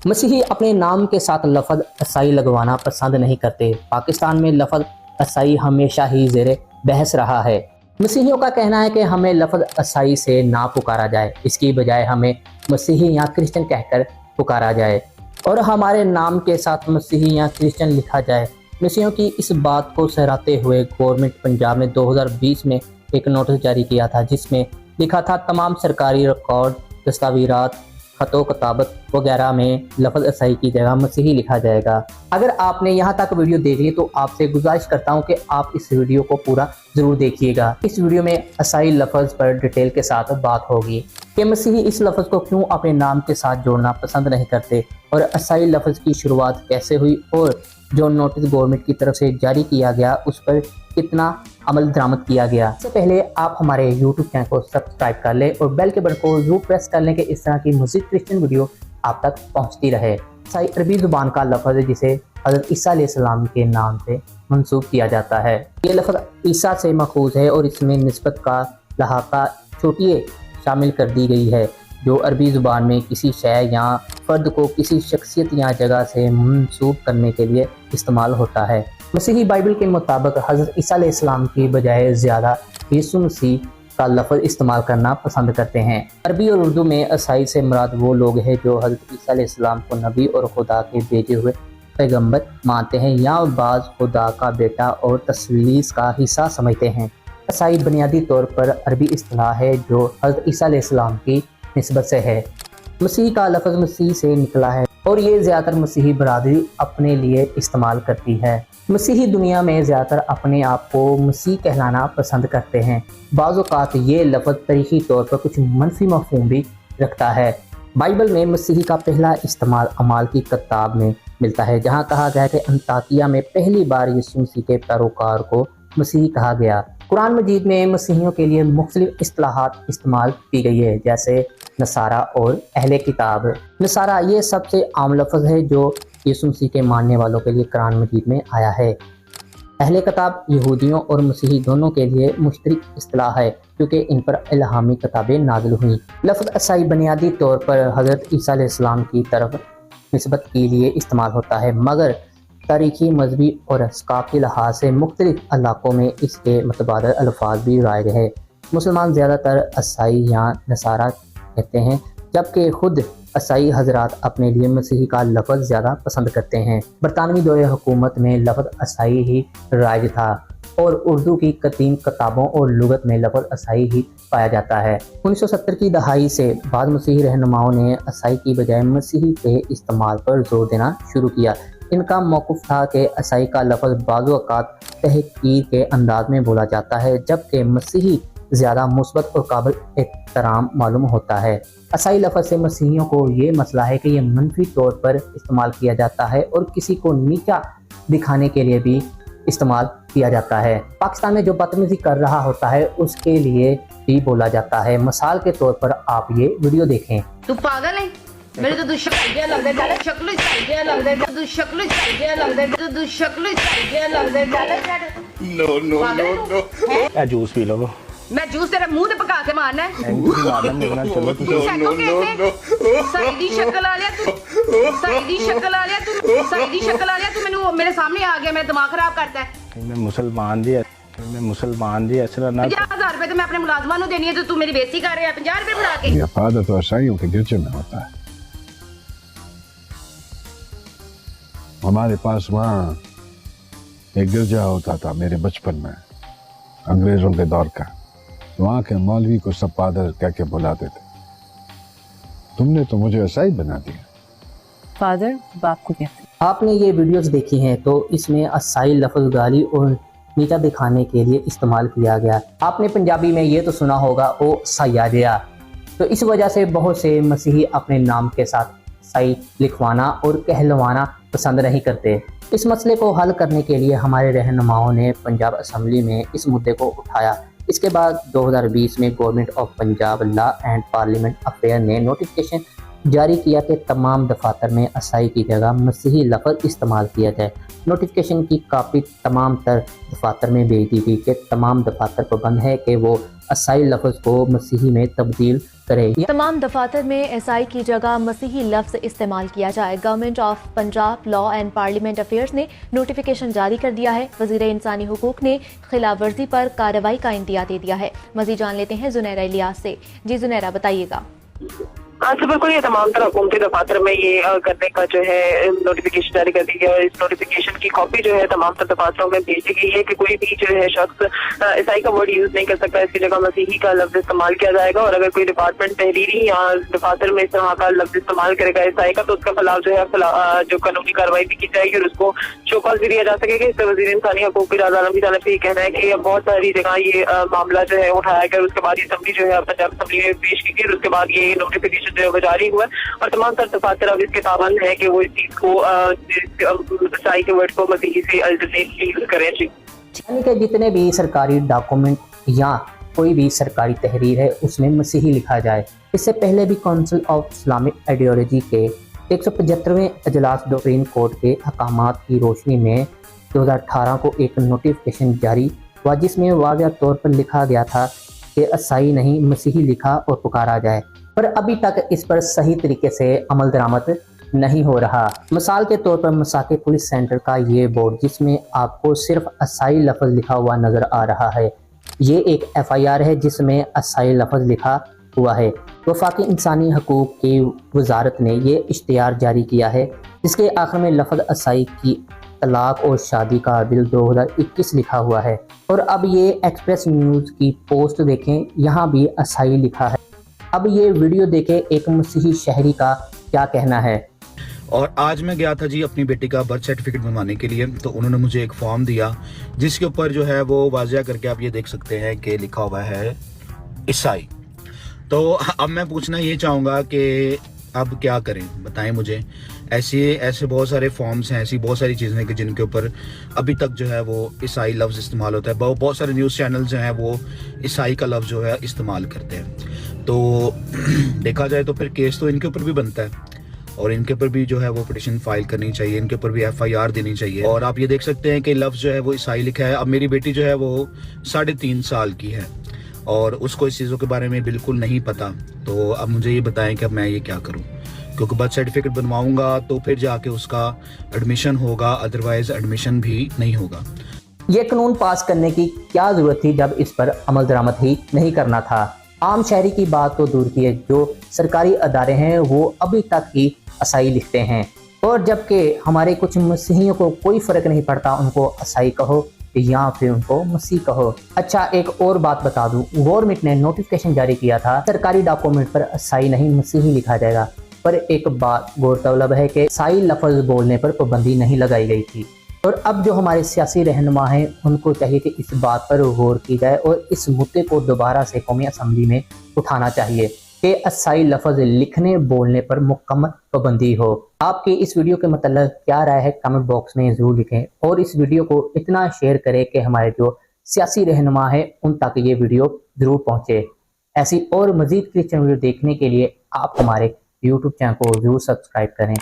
मसीही अपने नाम के साथ लफ्ज़ ईसाई लगवाना पसंद नहीं करते। पाकिस्तान में लफ्ज़ ईसाई हमेशा ही ज़ेरे बहस रहा है। मसीहियों का कहना है कि हमें लफ्ज़ ईसाई से ना पुकारा जाए, इसकी बजाय हमें मसीही या क्रिश्चियन कहकर पुकारा जाए और हमारे नाम के साथ मसीही या क्रिश्चियन लिखा जाए। मसीहियों की इस बात को सहराते हुए गवर्नमेंट पंजाब ने 2020 में एक नोटिस जारी किया था, जिसमें लिखा था तमाम सरकारी रिकॉर्ड, दस्तावेज़ात, खतो किताबत वगैरह में लफ्ज़ ईसाई की जगह मसीही लिखा जाएगा। अगर आपने यहाँ तक वीडियो देख ली तो आपसे गुजारिश करता हूँ कि आप इस वीडियो को पूरा ज़रूर देखिएगा। इस वीडियो में ईसाई लफ्ज़ पर डिटेल के साथ बात होगी कि मसीही इस लफ्ज़ को क्यों अपने नाम के साथ जोड़ना पसंद नहीं करते और ईसाई लफ्ज़ की शुरुआत कैसे हुई और जो नोटिस गवर्नमेंट की तरफ से जारी किया गया उस पर कितना अमल दरामद किया गया। सबसे पहले आप हमारे YouTube चैनल को सब्सक्राइब कर लें और बेल के बटन को जरूर प्रेस कर लें कि इस तरह की मज़ीद क्रिश्चियन वीडियो आप तक पहुंचती रहे। ईसाई अरबी ज़ुबान का लफ्ज़ है जिसे हज़रत ईसा अलैहिस्सलाम के नाम से मंसूब किया जाता है। ये लफ्ज़ ईसा से मखूज़ है और इसमें निस्बत का लहाका छोटी शामिल कर दी गई है, जो अरबी ज़ुबान में किसी शय या फ़र्द को किसी शख्सियत या जगह से मंसूब करने के लिए इस्तेमाल होता है। मसीही बाइबल के मुताबिक हज़रत ईसा अलैहिस्सलाम की बजाय ज़्यादा यीशु मसीह का लफ्ज़ इस्तेमाल करना पसंद करते हैं। अरबी और उर्दू में ईसाई से मुराद वो लोग हैं जो हज़रत ईसा अलैहिस्सलाम को नबी और खुदा के भेजे हुए पैगंबर मानते हैं या बाज़ खुदा का बेटा और तस्लीस का हिस्सा समझते हैं। ईसाई बुनियादी तौर पर अरबी इस्तिलाह है जो हज़रत ईसा अलैहिस्सलाम की निस्बत से है। मसीह का लफ्ज़ मसीह से निकला है और ये ज़्यादातर मसीही बरादरी अपने लिए इस्तेमाल करती है। मसीही दुनिया में ज़्यादातर अपने आप को मसीह कहलाना पसंद करते हैं। बाज़ औक़ात ये लफ्ज़ तारीख़ी तौर पर कुछ मनफी मफ़हूम भी रखता है। बाइबल में मसीही का पहला इस्तेमाल अमाल की किताब में मिलता है, जहाँ कहा गया कि अंताकिया में पहली बार यीशु मसीह के पैरोकार को मसीही कहा गया। कुरान मजीद में मसीहियों के लिए मुख्तलिफ इस्तिलाहात इस्तेमाल की गई है, जैसे नसारा और अहले किताब। नसारा ये सबसे आम लफ्ज़ है जो यीशु मसीह के मानने वालों के लिए कुरान मजीद में आया है। अहले किताब यहूदियों और मसीही दोनों के लिए मुश्तरक इस्तिलाह है, क्योंकि इन पर इल्हामी किताबें नाज़िल हुई। लफ्ज़ ईसाई बुनियादी तौर पर हज़रत ईसा अलैहिस्सलाम की तरफ निस्बत के लिए इस्तेमाल होता है, मगर तारीख़ी, मजहबी और सकाफ़ती लिहाज से मुख्तलिफ इलाक़ों में इसके मुतबादिल अल्फाज भी राइज है। मुसलमान ज़्यादातर ईसाई या नसारा कहते हैं, जबकि खुद ईसाई हजरात अपने लिए मसीही का लफ्ज़ ज़्यादा पसंद करते हैं। बरतानवी दौरे हुकूमत में लफ्ज़ ईसाई ही राइज था और उर्दू की कदीम किताबों और लुगत में लफ्ज़ ईसाई ही पाया जाता है। 1970 की दहाई से बाद मसीही रहनुमाओं ने ईसाई की बजाय मसीही के इस्तेमाल पर जोर देना शुरू किया। इनका मौक़िफ़ था कि ईसाई का लफ्ज़ बाज़ औक़ात तहक़ीर के अंदाज में बोला जाता है, जबकि मसीही ज़्यादा मुस्बत और काबिल एहतराम मालूम होता है। ईसाई लफ्ज़ से मसीहियों को ये मसला है कि ये मनफी तौर पर इस्तेमाल किया जाता है और किसी को नीचा दिखाने के लिए भी इस्तेमाल किया जाता है। पाकिस्तान में जो बदतमीज़ी कर रहा होता है उसके लिए भी बोला जाता है। मिसाल के तौर पर आप ये वीडियो देखें। तू पागल है? मेरे तो दुश्मन लगता है, चले शक्ल चाहिए लगता है, दुश्मन चाहिए लगता है, तो दुश्मन चाहिए लगता है, चले नो नो नो नो ए जूस पी लो। मैं जूस तेरे मुंह ते पका के मारना है। सही दी शक्ल आ लिया तू, सही दी शक्ल आ लिया तू, सही दी शक्ल आ लिया तू, मैंने मेरे सामने आ गया, मेरा दिमाग खराब करता है। मैं मुसलमान दी असला ना 50,000 रुपए तो मैं अपने मुलाजमान को देनी है, तो तू मेरी बेइज्जती कर रहा है 50 रुपए बढ़ा के। ये फादर तो ईसाइयों के गिरजे में होता है। हमारे पास वहाँ एक गिरजा होता था मेरे बचपन में, अंग्रेजों के दौर का। वहाँ के मौलवी को सब फादर कह के बुलाते थे। तुमने तो मुझे ईसाई बना दिया। फादर बाप को कहते हैं। आपने ये वीडियोस देखी हैं तो इसमें ईसाई लफ्ज़ गाली और नीचा दिखाने के लिए इस्तेमाल किया गया। आपने पंजाबी में ये तो सुना होगा ओ साया गया, तो इस वजह से बहुत से मसीही अपने नाम के साथ ईसाई लिखवाना और कहलवाना पसंद नहीं करते। इस मसले को हल करने के लिए हमारे रहनुमाओं ने पंजाब असम्बली में इस मुद्दे को उठाया। इसके बाद 2020 में government of Punjab law and parliament affair ने नोटिफिकेशन जारी किया कि तमाम दफातर में असाई की जगह मसीही लफ्ज़ इस्तेमाल किया जाए। नोटिफिकेशन की कापी तमाम तर दफातर में भेज दी गई कि तमाम दफातर को बंद है कि वो असाई लफ्ज़ को मसीही में तब्दील करे। तमाम दफातर में एसआई की जगह मसीही लफ्ज़ इस्तेमाल किया जाए। Government of Punjab law and parliament affairs ने नोटिफिकेशन जारी कर दिया है। वज़ीर इंसानी हुकूक ने खिलाफ वर्जी पर कार्रवाई का इंदिया दे दिया है। मज़ीद जान लेते हैं जुनैरा इलियास से। जी जुनैरा, बताइएगा। हाँ तो बिल्कुल, ये तमाम तरह हुकूमती दफातर में ये करने का जो है नोटिफिकेशन जारी कर दी है और इस नोटिफिकेशन की कॉपी जो है तमाम तरह दफातरों में भेज दी गई है कि कोई भी जो है शख्स ईसाई का वर्ड यूज नहीं कर सकता, इसकी जगह मसीही का लफ्ज इस्तेमाल किया जाएगा। और अगर कोई डिपार्टमेंट तहरीरी या दफातर में इस तरह का लफ्ज इस्तेमाल करेगा ईसाई का, तो उसका खिलाफ जो है जो कानूनी कार्रवाई भी की जाएगी और उसको शोकॉज भी दिया जा सकेगा। इससे वज़ीर इंसानी हकूक़ राज़ा आलम की जानिब से ये कहना है कि बहुत सारी जगह ये मामला जो है उठाया गया, उसके बाद ये असेंबली जो है पंजाब असेंबली में पेश की गई और उसके बाद ये नोटिफिकेशन जो है जारी हुआ और तमाम तर दफातर अब इसके पाबंद है कि वो इस चीज को ईसाई के वर्ड को मसीही से अल्टरनेटली यूज करें। यानी कि जितने भी सरकारी डॉक्यूमेंट या कोई भी सरकारी तहरीर है उसमें मसीही लिखा जाए। इससे पहले भी काउंसिल ऑफ इस्लामिक आइडियोलॉजी के 175वें अजलास सुप्रीम कोर्ट के अहकामात की रोशनी में 2018 को एक नोटिफिकेशन जारी हुआ जिसमें वाज़ेह तौर पर लिखा गया था कि ईसाई नहीं मसीही लिखा और पुकारा जाए, पर अभी तक इस पर सही तरीके से अमल दरामद नहीं हो रहा। मिसाल के तौर पर मसाके पुलिस सेंटर का ये बोर्ड जिसमें आपको सिर्फ ईसाई लफ्ज़ लिखा हुआ नज़र आ रहा है, ये एक FIR है जिसमें ईसाई लफ्ज़ लिखा हुआ है। वफाकी इंसानी हकूक़ की वजारत ने ये इश्तिहार जारी किया है जिसके आखिर में लफ्ज़ ईसाई की तलाक और शादी का बिल 2021 लिखा हुआ है। और अब ये एक्सप्रेस न्यूज़ की पोस्ट देखें, यहाँ भी ईसाई लिखा है। अब ये वीडियो देखें एक मसीही शहरी का क्या कहना है। और आज मैं गया था जी अपनी बेटी का बर्थ सर्टिफिकेट बनवाने के लिए, तो उन्होंने मुझे एक फॉर्म दिया जिसके ऊपर जो है वो वाज़ेह करके आप ये देख सकते हैं कि लिखा हुआ है ईसाई। तो अब मैं पूछना ये चाहूँगा कि अब क्या करें, बताएं मुझे। ऐसे बहुत सारे फॉर्म्स हैं, ऐसी बहुत सारी चीज़ें हैं जिनके ऊपर अभी तक जो है वो ईसाई लफ्ज़ इस्तेमाल होता है। बहुत सारे न्यूज़ चैनल्स जो हैं वो ईसाई का लफ्ज़ जो है इस्तेमाल करते हैं। तो देखा जाए तो फिर केस तो इनके ऊपर भी बनता है और इनके ऊपर भी जो है वो पिटीशन फाइल करनी चाहिए, इनके ऊपर भी FIR देनी चाहिए। और आप ये देख सकते हैं कि लफ्ज़ जो है वो ईसाई लिखा है। अब मेरी बेटी जो है वो 3.5 साल की है और उसको इस चीज़ों के बारे में बिल्कुल नहीं पता। तो अब मुझे ये बताएं कि अब मैं ये क्या करूं, क्योंकि बर्थ सर्टिफिकेट बनवाऊंगा तो फिर जाके उसका एडमिशन होगा, अदरवाइज एडमिशन भी नहीं होगा। ये कानून पास करने की क्या ज़रूरत थी जब इस पर अमल दरामद ही नहीं करना था। आम शहरी की बात तो दूर की है, जो सरकारी अदारे हैं वो अभी तक ही ईसाई लिखते हैं, और जबकि हमारे कुछ मसीहियों को कोई फ़र्क नहीं पड़ता उनको ईसाई कहो या फिर उनको मसीह कहो। अच्छा, एक और बात बता दूं, गवर्नमेंट ने नोटिफिकेशन जारी किया था सरकारी डॉक्यूमेंट पर ईसाई नहीं मसीही लिखा जाएगा, पर एक बात गौरतलब है कि ईसाई लफ्ज़ बोलने पर पाबंदी नहीं लगाई गई थी। और अब जो हमारे सियासी रहनुमा हैं उनको चाहिए कि इस बात पर गौर की जाए और इस मुद्दे को दोबारा से कौमी असम्बली में उठाना चाहिए कि ईसाई लफ्ज़ लिखने बोलने पर मुकम्मल पाबंदी हो। आपकी इस वीडियो के मतलब क्या राय है कमेंट बॉक्स में ज़रूर लिखें और इस वीडियो को इतना शेयर करें कि हमारे जो सियासी रहनुमा है उन तक ये वीडियो ज़रूर पहुँचे। ऐसी और मज़ीद क्रिश्चियन वीडियो देखने के लिए आप हमारे YouTube चैनल को ज़रूर सब्सक्राइब करें।